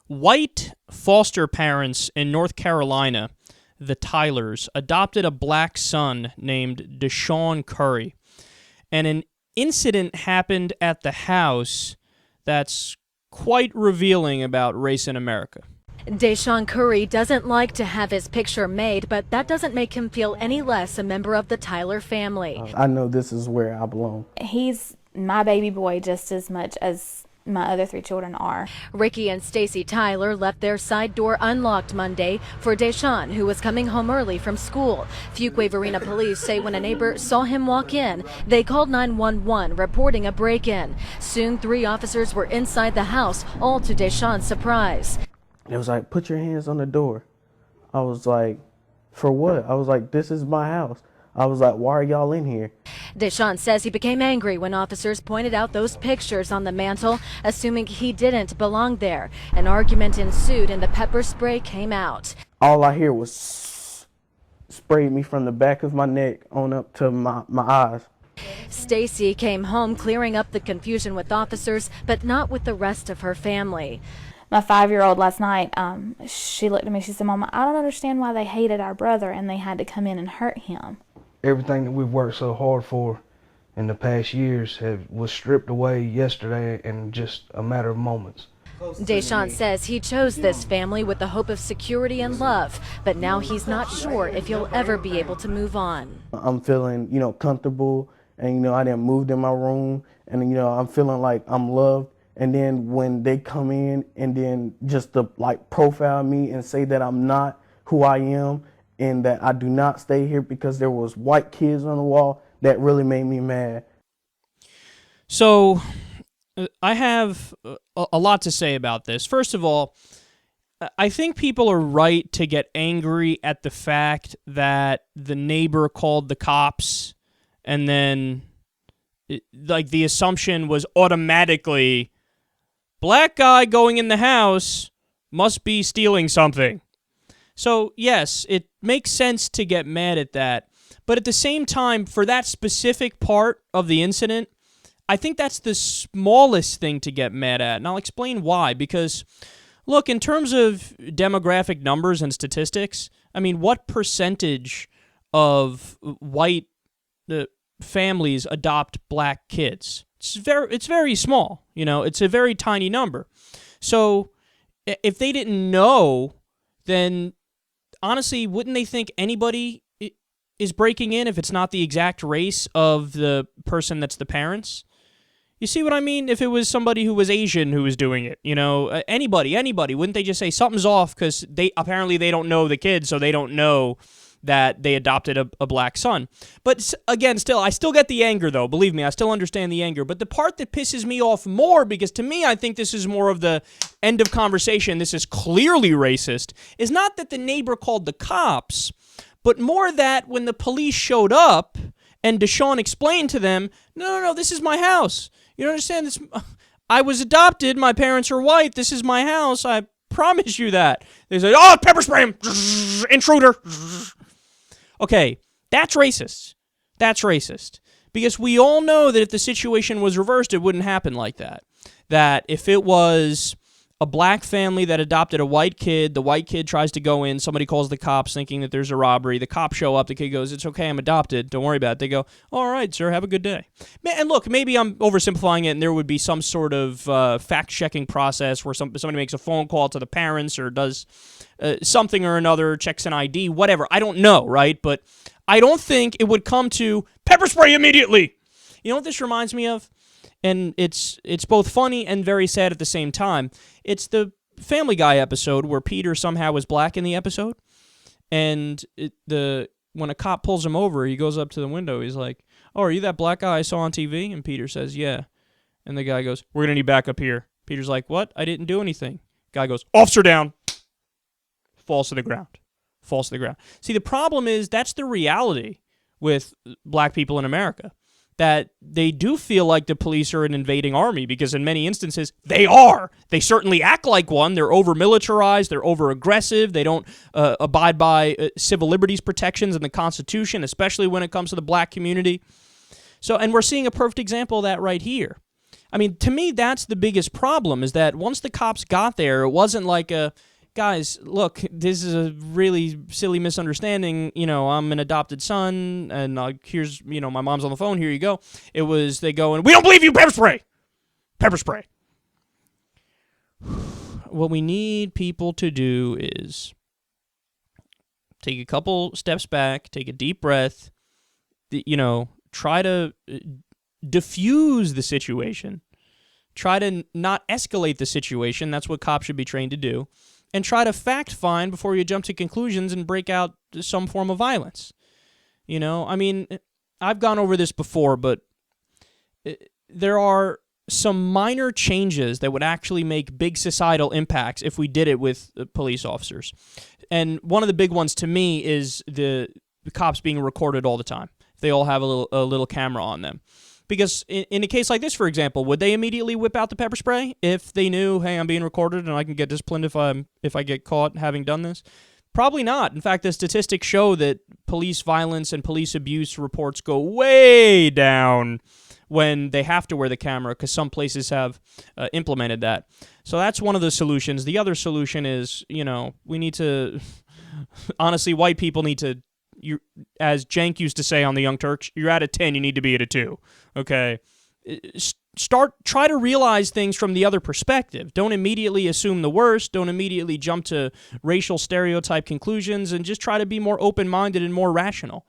White foster parents in North Carolina, the Tylers, adopted a black son named Deshaun Curry. And an incident happened at the house that's quite revealing about race in America. Deshaun Curry doesn't like to have his picture made, but that doesn't make him feel any less a member of the Tyler family. I know this is where I belong. He's my baby boy just as much as my other 3 children are. Ricky and Stacy Tyler left their side door unlocked Monday for Deshaun, who was coming home early from school. Fuquay-Varina police say when a neighbor saw him walk in, they called 911 reporting a break-in. Soon 3 officers were inside the house, all to Deshaun's surprise. It was like, put your hands on the door. I was like, for what? I was like, this is my house. I was like, why are y'all in here? Deshaun says he became angry when officers pointed out those pictures on the mantle, assuming he didn't belong there. An argument ensued and the pepper spray came out. All I hear was sprayed me from the back of my neck on up to my eyes. Stacy came home clearing up the confusion with officers, but not with the rest of her family. My 5-year-old last night, she looked at me, she said, Mama, I don't understand why they hated our brother and they had to come in and hurt him. Everything that we've worked so hard for in the past years was stripped away yesterday in just a matter of moments. Deshaun says he chose this family with the hope of security and love, but now he's not sure if he'll ever be able to move on. I'm feeling, comfortable, and, I didn't move in my room, and, I'm feeling like I'm loved. And then when they come in and then just to profile me and say that I'm not who I am and that I do not stay here because there was white kids on the wall, that really made me mad. So I have a lot to say about this. First of all, I think people are right to get angry at the fact that the neighbor called the cops and then the assumption was automatically black guy going in the house must be stealing something. So, yes, it makes sense to get mad at that. But at the same time, for that specific part of the incident, I think that's the smallest thing to get mad at. And I'll explain why. Because, look, in terms of demographic numbers and statistics, I mean, what percentage of white families adopt black kids? It's very small. It's a very tiny number. So if they didn't know, then honestly, wouldn't they think anybody is breaking in if it's not the exact race of the person that's the parents? You see what I mean? If it was somebody who was Asian who was doing it, anybody, wouldn't they just say something's off because they don't know the kid, so they don't know that they adopted a black son. But again, I still get the anger, though. Believe me, I still understand the anger. But the part that pisses me off more, because to me, I think this is more of the end of conversation, this is clearly racist, is not that the neighbor called the cops, but more that when the police showed up and Deshaun explained to them, no, this is my house. You don't understand this? I was adopted. My parents are white. This is my house. I promise you that. They say, oh, pepper spray him. Intruder. Okay, that's racist. That's racist. Because we all know that if the situation was reversed, it wouldn't happen like that. That if it was a black family that adopted a white kid, the white kid tries to go in, somebody calls the cops thinking that there's a robbery, the cops show up, the kid goes, it's okay, I'm adopted, don't worry about it. They go, all right, sir, have a good day. And look, maybe I'm oversimplifying it and there would be some sort of fact-checking process where somebody makes a phone call to the parents or does something or another, checks an ID, whatever. I don't know, right? But I don't think it would come to pepper spray immediately. You know what this reminds me of? And it's both funny and very sad at the same time. It's the Family Guy episode where Peter somehow was black in the episode. And when a cop pulls him over, he goes up to the window. He's like, oh, are you that black guy I saw on TV? And Peter says, yeah. And the guy goes, we're going to need backup here. Peter's like, what? I didn't do anything. Guy goes, officer down. Falls to the ground. See, the problem is that's the reality with black people in America. That they do feel like the police are an invading army because in many instances, they are. They certainly act like one. They're over-militarized. They're over-aggressive. They don't abide by civil liberties protections in the Constitution, especially when it comes to the black community. And we're seeing a perfect example of that right here. I mean, to me, that's the biggest problem, is that once the cops got there, it wasn't like guys, look, this is a really silly misunderstanding. I'm an adopted son, and here's, my mom's on the phone. Here you go. It was, they go, and we don't believe you, pepper spray. Pepper spray. What we need people to do is take a couple steps back, take a deep breath, try to diffuse the situation, try to not escalate the situation. That's what cops should be trained to do. And try to fact find before you jump to conclusions and break out some form of violence. I mean, I've gone over this before, but there are some minor changes that would actually make big societal impacts if we did it with police officers. And one of the big ones to me is the cops being recorded all the time. They all have a little camera on them. Because in a case like this, for example, would they immediately whip out the pepper spray if they knew, hey, I'm being recorded and I can get disciplined if I get caught having done this? Probably not. In fact, the statistics show that police violence and police abuse reports go way down when they have to wear the camera, because some places have implemented that. So that's one of the solutions. The other solution is, we need to, honestly, white people need to, as Jank used to say on the Young Turks, you're at a 10, you need to be at a 2. Okay? Try to realize things from the other perspective. Don't immediately assume the worst. Don't immediately jump to racial stereotype conclusions, and just try to be more open-minded and more rational.